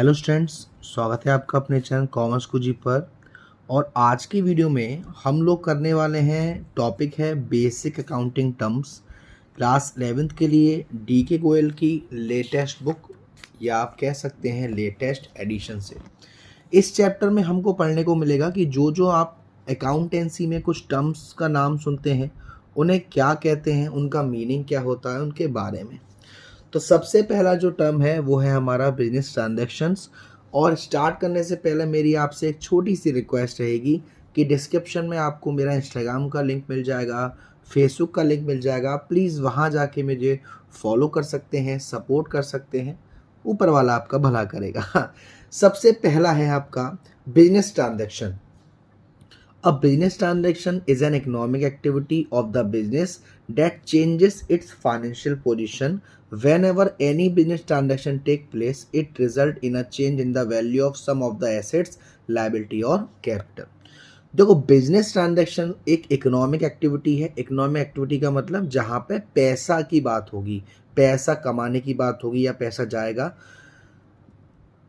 Hello students, स्वागत है आपका अपने चैनल कॉमर्स कुजी पर। और आज की वीडियो में हम लोग करने वाले हैं, टॉपिक है basic accounting terms. Class 11th के लिए डी के गोयल की लेटेस्ट बुक, या आप कह सकते हैं लेटेस्ट एडिशन से। इस चैप्टर में हमको पढ़ने को मिलेगा कि जो जो आप अकाउंटेंसी में कुछ टर्म्स का नाम सुनते हैं उन्हें क्या कहते हैं, उनका मीनिंग क्या होता है, उनके बारे में। तो सबसे पहला जो टर्म है वो है हमारा बिजनेस ट्रांजैक्शंस। और स्टार्ट करने से पहले मेरी आपसे एक छोटी सी रिक्वेस्ट रहेगी कि डिस्क्रिप्शन में आपको मेरा इंस्टाग्राम का लिंक मिल जाएगा, फेसबुक का लिंक मिल जाएगा। प्लीज़ वहाँ जाके मुझे फॉलो कर सकते हैं, सपोर्ट कर सकते हैं, ऊपर वाला आपका भला करेगा। सबसे पहला है आपका business transaction. A business transaction is an economic activity of the business that changes its financial position. Whenever any business transaction takes place, it results in a change in the value of some of the assets, liability और capital. देखो, business transaction एक economic activity है। Economic activity का मतलब जहाँ पे पैसा की बात होगी, पैसा कमाने की बात होगी या पैसा जाएगा।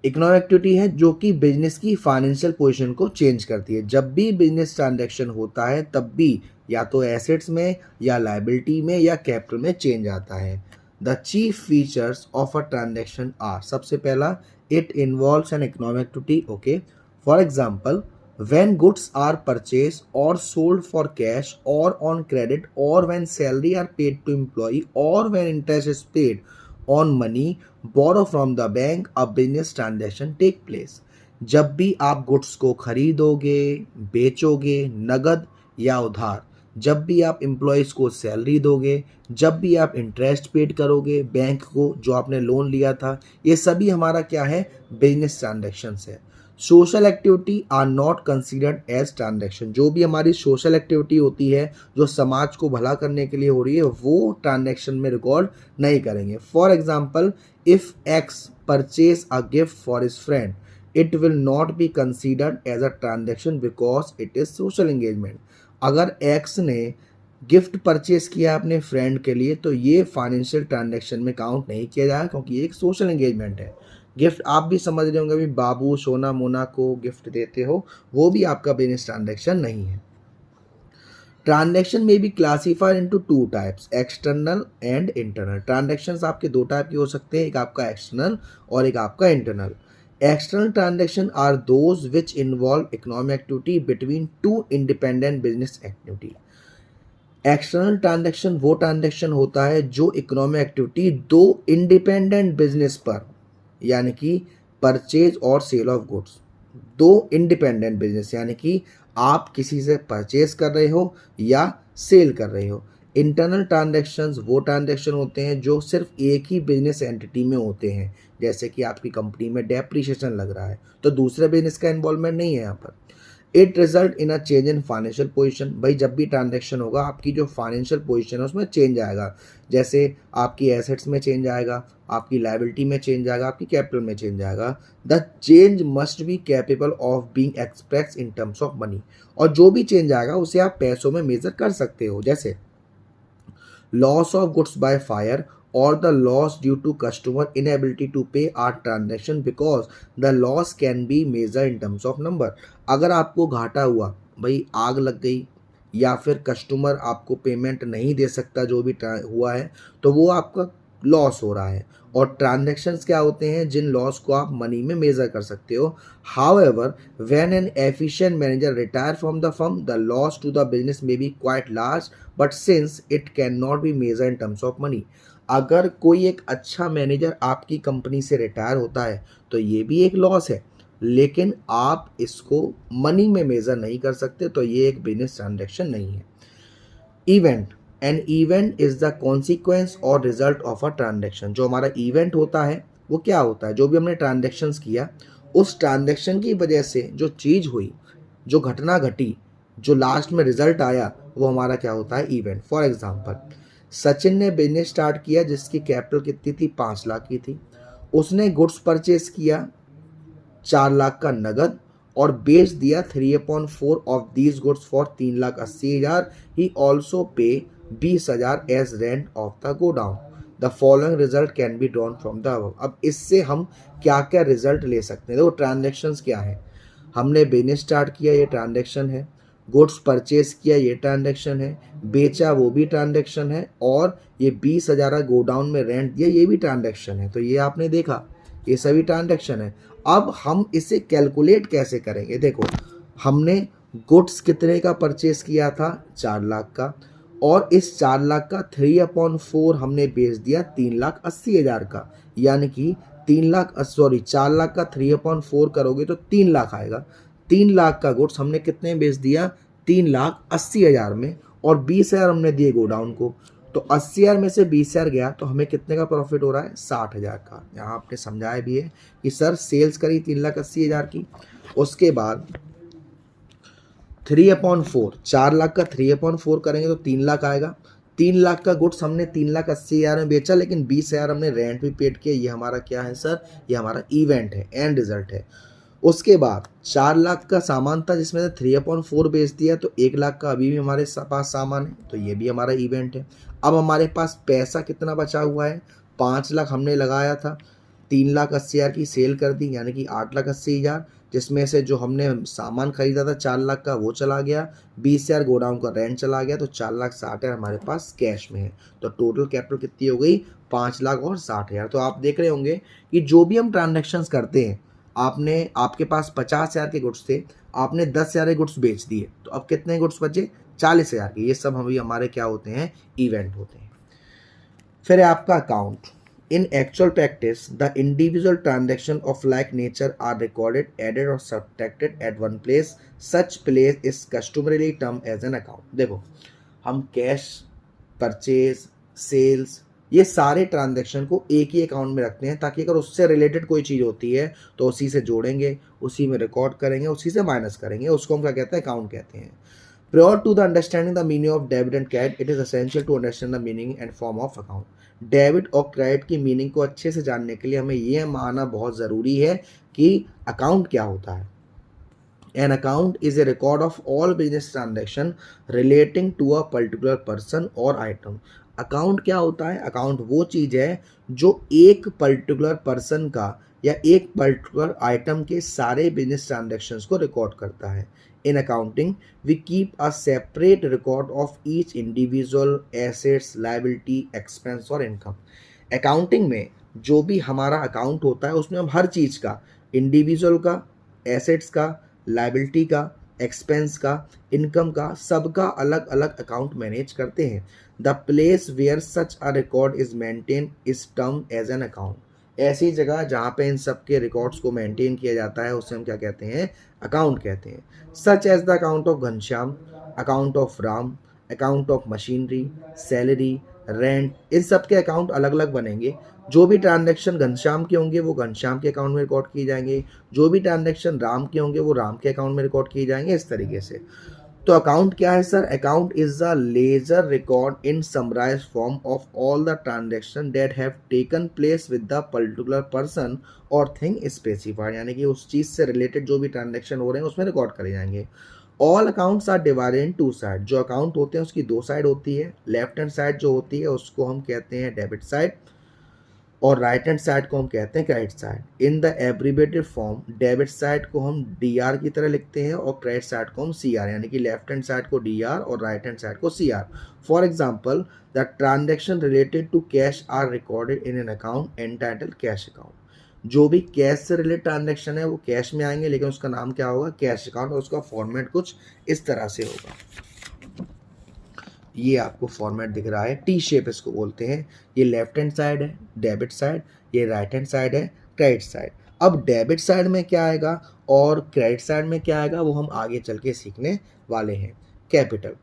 इकोनॉमिक एक्टिविटी है जो कि बिजनेस की फाइनेंशियल पोजीशन को चेंज करती है। जब भी बिजनेस ट्रांजैक्शन होता है तब भी या तो एसेट्स में या लायबिलिटी में या कैपिटल में चेंज आता है। The chief features of a transaction are, सबसे पहला, it involves an economic activity. Okay, for example, when goods are purchased or sold for cash or on credit, or when salary are paid to employee, or when interest is paid on money borrow from the bank, a business transaction take place. जब भी आप goods को खरीदोगे, बेचोगे, नगद या उधार, जब भी आप एम्प्लॉयज़ को सैलरी दोगे, जब भी आप इंटरेस्ट पेड करोगे बैंक को जो आपने लोन लिया था, ये सभी हमारा क्या है, बिजनेस ट्रांजैक्शंस है। Social activity are not considered as transaction. जो भी हमारी सोशल एक्टिविटी होती है जो समाज को भला करने के लिए हो रही है वो ट्रांजैक्शन में रिकॉर्ड नहीं करेंगे। For example, if X purchase a gift for his friend, it will not be considered as a transaction because it is social engagement. अगर एक्स ने गिफ्ट परचेज किया अपने फ्रेंड के लिए तो ये फाइनेंशियल ट्रांजैक्शन में काउंट नहीं किया जाएगा, क्योंकि ये एक सोशल एंगेजमेंट है। गिफ्ट आप भी समझ रहे होंगे, अभी बाबू सोना मोना को गिफ्ट देते हो, वो भी आपका बिजनेस ट्रांजैक्शन नहीं है। ट्रांजैक्शन में B classified into two types, external and internal. Transactions आपके दो टाइप के हो सकते हैं, एक आपका एक्सटर्नल और एक आपका internal. External transaction are those which involve economic activity between two independent business activity. External transaction वो ट्रांजैक्शन होता है जो इकोनॉमिक एक्टिविटी दो इंडिपेंडेंट बिजनेस पर, यानी कि परचेज और सेल ऑफ गुड्स, दो इंडिपेंडेंट बिजनेस, यानी कि आप किसी से परचेज कर रहे हो या सेल कर रहे हो। इंटरनल ट्रांजैक्शंस वो ट्रांजैक्शन होते हैं जो सिर्फ एक ही बिजनेस एंटिटी में होते हैं, जैसे कि आपकी कंपनी में डेप्रिसिएशन लग रहा है तो दूसरे बिजनेस का इन्वॉल्वमेंट नहीं है यहाँ पर। It result in a change in financial position. भाई जब भी ट्रांजैक्शन होगा आपकी जो फाइनेंशियल पोजीशन है उसमें चेंज आएगा, जैसे आपकी एसेट्स में चेंज आएगा, आपकी लायबिलिटी में चेंज आएगा, आपकी कैपिटल में चेंज आएगा। The change must be capable of being express in terms of money. और जो भी चेंज आएगा उसे आप पैसों में मेजर कर सकते हो, जैसे loss of goods by fire or the loss due to customer inability to pay are transaction because the loss can be measured in terms of number। अगर आपको घाटा हुआ, भाई आग लग गई या फिर कस्टमर आपको पेमेंट नहीं दे सकता जो भी हुआ है, तो वो आपका लॉस हो रहा है। और ट्रांजैक्शंस क्या होते हैं जिन लॉस को आप मनी में मेजर कर सकते हो। However when an efficient manager retire from the firm, the loss to the business may be quite large but since it can not be measure in terms of money. अगर कोई एक अच्छा manager आपकी company से retire होता है तो ये भी एक लॉस है, लेकिन आप इसको मनी में मेजर नहीं कर सकते, तो ये एक बिजनेस ट्रांजैक्शन नहीं है। Event, an event is the consequence और रिजल्ट ऑफ अ ट्रांजैक्शन। जो हमारा इवेंट होता है वो क्या होता है, जो भी हमने ट्रांजैक्शंस किया उस ट्रांजैक्शन की वजह से जो चीज़ हुई, जो घटना घटी, जो लास्ट में रिजल्ट आया, वो हमारा क्या होता है, इवेंट। फॉर एग्जाम्पल, सचिन ने बिजनेस स्टार्ट किया जिसकी कैपिटल कितनी थी, 5 लाख की थी। उसने गुड्स परचेज किया 4 लाख का नगद और बेच दिया 3/4 of these goods for 3,80,000। He also pay 20,000 as rent of the godown. The following result can be drawn from the above. अब इससे हम क्या क्या रिजल्ट ले सकते हैं? देखो ट्रांजेक्शंस क्या है, हमने बिजनेस स्टार्ट किया, ये ट्रांजेक्शन है, गुड्स परचेज किया, ये ट्रांजेक्शन है, बेचा वो भी ट्रांजेक्शन है, और ये 20,000 गोडाउन में रेंट दिया, ये भी ट्रांजेक्शन है। तो ये आपने देखा, ये सभी ट्रांजेक्शन है। अब हम इसे कैलकुलेट कैसे करेंगे? देखो हमने गुड्स कितने का परचेज किया था? 4 लाख का, और इस 4 लाख का 3/4 हमने बेच दिया 3,80,000 का, यानी कि 4 लाख का 3/4 करोगे तो 3 लाख आएगा। 3 लाख का गुड्स हमने कितने में बेच दिया? 3,80,000 में, और 20,000 हमने दिए गोडाउन को। तो 80,000 में से 20,000 गया तो हमें कितने का प्रॉफिट हो रहा है? 60,000 का। यहाँ आपने समझाया भी है कि सर सेल्स करी 3,80,000 की, उसके बाद 3/4, 4 लाख का 3/4 करेंगे तो 3 लाख आएगा। 3 लाख का गुड्स हमने 3,80,000 में बेचा, लेकिन 20,000 हमने रेंट भी पेड किया। ये हमारा क्या है सर? ये हमारा इवेंट है, एंड रिजल्ट है। उसके बाद 4 लाख का सामान था जिसमें से 3/4 बेच दिया, तो 1 लाख का अभी भी हमारे पास सामान है, तो ये भी हमारा इवेंट है। अब हमारे पास पैसा कितना बचा हुआ है? 5 लाख हमने लगाया था, 3,80,000 की सेल कर दी, यानी कि 8,80,000, जिसमें से जो हमने सामान खरीदा था 4 लाख का वो चला गया, 20,000 गोडाउन का रेंट चला गया, तो 4,60,000 हमारे पास कैश में है। तो टोटल कैपिटल कितनी हो गई? 5,60,000। तो आप देख रहे होंगे कि जो भी हम ट्रांजेक्शन्स करते हैं, आपके पास 50,000 के गुड्स थे, आपने 10,000 के गुड्स बेच दिए, तो अब कितने गुड्स बचे? 40,000 के। ये सब अभी हमारे क्या होते हैं? इवेंट होते हैं। फिर है आपका account. In actual practice, the individual transaction of like nature are recorded, added or subtracted at one place. Such place is customarily termed as an account. देखो हम कैश, परचेज, सेल्स, ये सारे ट्रांजैक्शन को एक ही अकाउंट में रखते हैं, ताकि अगर उससे रिलेटेड कोई चीज़ होती है तो उसी से जोड़ेंगे, उसी में रिकॉर्ड करेंगे, उसी से माइनस करेंगे, उसको हम क्या कहते हैं? अकाउंट कहते हैं। Prior to the understanding the meaning of debit and credit, it is essential to understand the meaning and form of account. Debit और क्रेडिट की मीनिंग को अच्छे से जानने के लिए हमें यह मानना बहुत ज़रूरी है कि अकाउंट क्या होता है। An account is a record of all business transaction relating to a particular person or item. Account क्या होता है? अकाउंट वो चीज़ है जो एक पर्टिकुलर पर्सन का या एक पर्टिकुलर आइटम के सारे बिजनेस ट्रांजैक्शंस को रिकॉर्ड करता है। In accounting we keep a separate record of each individual assets, liability, expense और इनकम। अकाउंटिंग में जो भी हमारा अकाउंट होता है उसमें हम हर चीज़ का, इंडिविजुअल का, एसेट्स का, लायबिलिटी का, एक्सपेंस का, इनकम का, सबका अलग अलग अकाउंट मैनेज करते हैं। The place where such a record is maintain is term as an account. ऐसी जगह जहाँ पे इन सब के रिकॉर्ड्स को मेंटेन किया जाता है उसे हम क्या कहते हैं? अकाउंट कहते हैं। Such as the account of Ghanshyam, account of Ram, account of machinery, salary, rent, इन सब के अकाउंट अलग अलग बनेंगे। जो भी ट्रांजैक्शन घनश्याम के होंगे वो घनश्याम के अकाउंट में रिकॉर्ड किए जाएंगे, जो भी ट्रांजैक्शन राम के होंगे वो राम के अकाउंट में रिकॉर्ड किए जाएंगे, इस तरीके से। तो अकाउंट क्या है sir? Account is the ledger record in summarise form of all the transaction that have taken place with the particular person और थिंग स्पेसिफाइड, यानी कि उस चीज़ से रिलेटेड जो भी ट्रांजैक्शन हो रहे हैं उसमें रिकॉर्ड करे जाएंगे। All accounts are divided into side. जो अकाउंट होते हैं उसकी दो साइड होती है। लेफ्ट हैंड साइड जो होती है उसको हम कहते हैं डेबिट साइड, और राइट हैंड साइड को हम कहते हैं credit side. In the abbreviated form debit side को हम DR की तरह लिखते हैं और क्रेडिट साइड को हम CR, यानी कि लेफ्ट हैंड साइड को DR और राइट हैंड साइड को CR। For example the transaction related to cash are recorded in an account entitled cash account. जो भी कैश से रिलेटेड ट्रांजेक्शन है वो कैश में आएंगे, लेकिन उसका नाम क्या होगा? कैश अकाउंट, और उसका फॉर्मेट कुछ इस तरह से होगा। ये आपको फॉर्मेट दिख रहा है, टी शेप इसको बोलते हैं। ये लेफ्ट हैंड साइड है डेबिट साइड, ये राइट हैंड साइड है क्रेडिट साइड। अब डेबिट साइड में क्या आएगा और क्रेडिट साइड में क्या आएगा वो हम आगे चल के सीखने वाले हैं। Capital,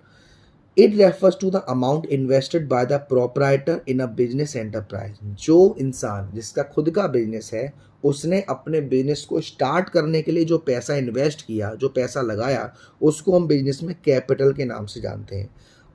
it refers to the amount invested by the proprietor in a business enterprise. जो इंसान जिसका खुद का बिजनेस है उसने अपने बिजनेस को स्टार्ट करने के लिए जो पैसा इन्वेस्ट किया, जो पैसा लगाया, उसको हम बिजनेस में कैपिटल के नाम से जानते हैं।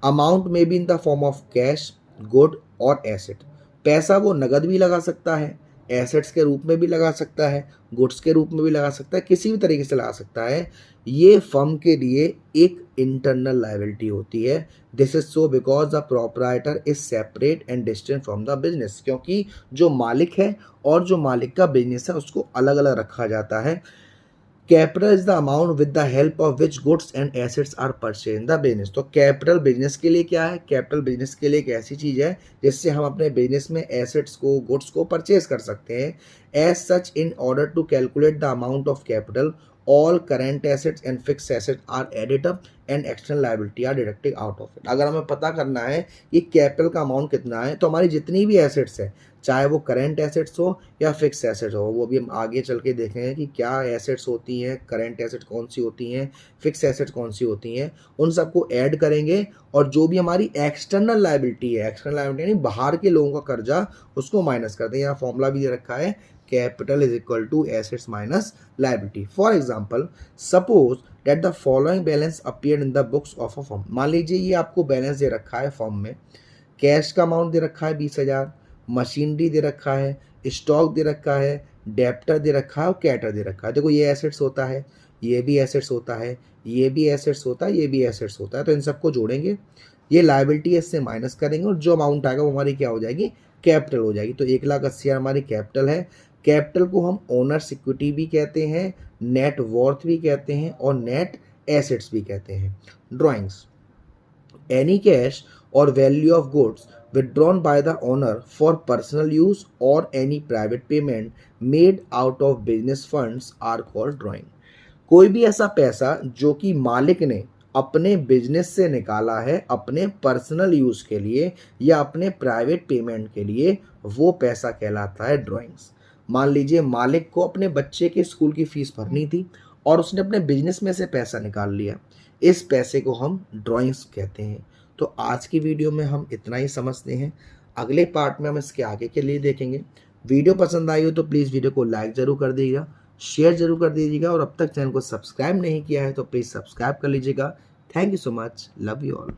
अमाउंट में be in the form of cash, good और एसेट। पैसा वो नगद भी लगा सकता है, एसेट्स के रूप में भी लगा सकता है, गुड्स के रूप में भी लगा सकता है, किसी भी तरीके से लगा सकता है। ये फर्म के लिए एक इंटरनल लायबिलिटी होती है। This is so because the proprietor is separate and distant from the business, क्योंकि जो मालिक है और जो मालिक का बिजनेस है उसको अलग अलग रखा जाता है। Capital is the amount with the help of which goods and assets are purchase in the business. तो कैपिटल बिजनेस के लिए क्या है? कैपिटल बिजनेस के लिए एक ऐसी चीज है जिससे हम अपने बिजनेस में एसेट्स को, गुड्स को परचेज कर सकते हैं। As such, in order to calculate the amount of capital, all current assets and fix assets are added up and external liability are deducted out of it. अगर हमें पता करना है कि कैपिटल का अमाउंट कितना है, तो हमारी जितनी भी एसेट्स है, चाहे वो करेंट एसेट्स हो या फिक्स एसेट्स हो, वो भी हम आगे चल के देखेंगे कि क्या एसेट्स होती हैं, करेंट एसेट्स कौन सी होती हैं, फिक्स एसेट्स कौन सी होती हैं, उन सबको ऐड करेंगे और जो भी हमारी एक्सटर्नल लायबिलिटी है, एक्सटर्नल लायबिलिटी यानी बाहर के लोगों का कर्जा, उसको माइनस कर दें। यहाँ फॉर्मूला भी दे रखा है, capital is equal to assets minus liability. For example, suppose that the following balance appeared in the books of a firm. मान लीजिए ये आपको बैलेंस दे रखा है फर्म में, कैश का अमाउंट दे रखा है 20,000, मशीनरी दे रखा है, स्टॉक दे रखा है, डेप्टर दे रखा है और कैटर दे रखा है। देखो ये एसेट्स होता है, ये भी एसेट्स होता है, ये भी एसेट्स होता है, ये भी एसेट्स होता है। तो इन सबको जोड़ेंगे, ये लायबिलिटी इससे माइनस करेंगे और जो अमाउंट आएगा वो हमारी क्या हो जाएगी? कैपिटल हो जाएगी। तो 1,80,000 हमारी कैपिटल है। कैपिटल को हम ओनर्स इक्विटी भी कहते हैं, नेट वर्थ भी कहते हैं और नेट एसेट्स भी कहते हैं। ड्राइंग्स, एनी कैश और value of goods withdrawn by the owner for personal use or any private payment made out of business funds are called drawing। कोई भी ऐसा पैसा जो कि मालिक ने अपने बिजनेस से निकाला है अपने पर्सनल यूज के लिए या अपने प्राइवेट पेमेंट के लिए, वो पैसा कहलाता है ड्राइंग्स। मान लीजिए मालिक को अपने बच्चे के स्कूल की फीस भरनी थी और उसने अपने बिजनेस में से पैसा निकाल लिया, इस पैसे को हम ड्राइंग्स कहते हैं। तो आज की वीडियो में हम इतना ही समझते हैं, अगले पार्ट में हम इसके आगे के लिए देखेंगे। वीडियो पसंद आई हो तो प्लीज़ वीडियो को लाइक ज़रूर कर दीजिएगा, शेयर ज़रूर कर दीजिएगा और अब तक चैनल को सब्सक्राइब नहीं किया है तो प्लीज़ सब्सक्राइब कर लीजिएगा। Thank you so much, love you all.